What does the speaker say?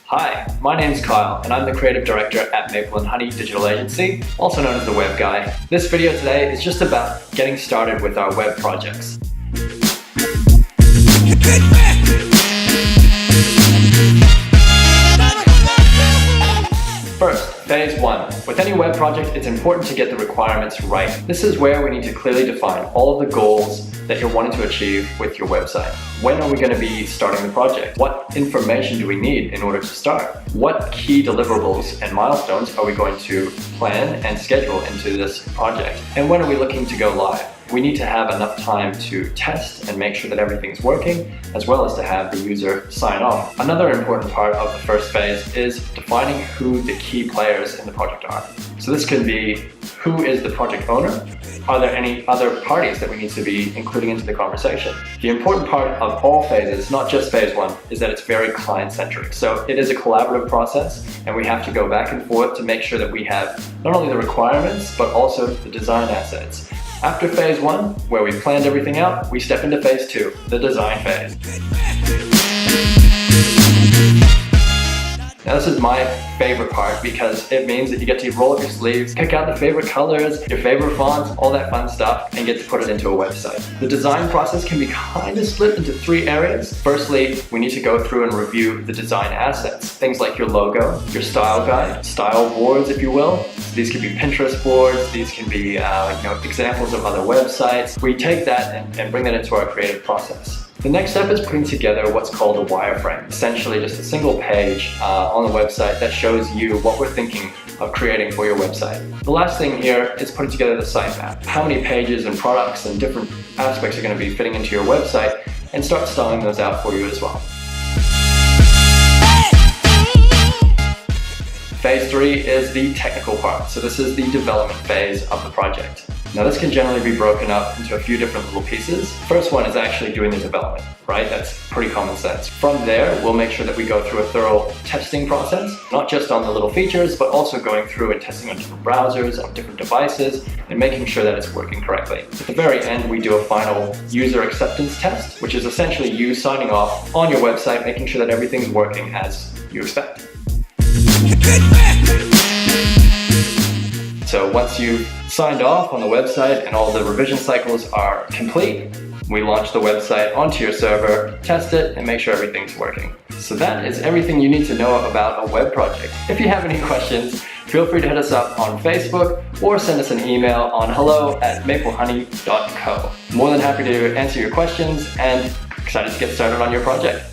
Hi, my name's Kyle, and I'm the Creative Director at Maple & Honey Digital Agency, also known as the Web Guy. This video today is just about getting started with our web projects. First, phase 1. With any web project, it's important to get the requirements right. This is where we need to clearly define all of the goals that you're wanting to achieve with your website. When are we going to be starting the project? What information do we need in order to start? What key deliverables and milestones are we going to plan and schedule into this project? And when are we looking to go live? We need to have enough time to test and make sure that everything's working, as well as to have the user sign off. Another important part of the first phase is defining who the key players in the project are. So this can be, who is the project owner? Are there any other parties that we need to be including into the conversation? The important part of all phases, not just phase 1, is that it's very client-centric. So it is a collaborative process, and we have to go back and forth to make sure that we have not only the requirements, but also the design assets. After phase 1, where we've planned everything out, we step into phase 2, the design phase. Now this is my favorite part because it means that you get to roll up your sleeves, pick out the favorite colors, your favorite fonts, all that fun stuff, and get to put it into a website. The design process can be kind of split into 3 areas. Firstly, we need to go through and review the design assets. Things like your logo, your style guide, style boards if you will. These could be Pinterest boards, these can be examples of other websites. We take that and bring that into our creative process. The next step is putting together what's called a wireframe, essentially just a single page on the website that shows you what we're thinking of creating for your website. The last thing here is putting together the sitemap. How many pages and products and different aspects are going to be fitting into your website, and start styling those out for you as well. Phase 3 is the technical part, so this is the development phase of the project. Now this can generally be broken up into a few different little pieces. First one is actually doing the development, right? That's pretty common sense. From there, we'll make sure that we go through a thorough testing process, not just on the little features, but also going through and testing on different browsers, on different devices, and making sure that it's working correctly. At the very end, we do a final user acceptance test, which is essentially you signing off on your website, making sure that everything's working as you expect. So once you've signed off on the website and all the revision cycles are complete, we launch the website onto your server, test it, and make sure everything's working. So that is everything you need to know about a web project. If you have any questions, feel free to hit us up on Facebook or send us an email on hello@maplehoney.co. More than happy to answer your questions and excited to get started on your project.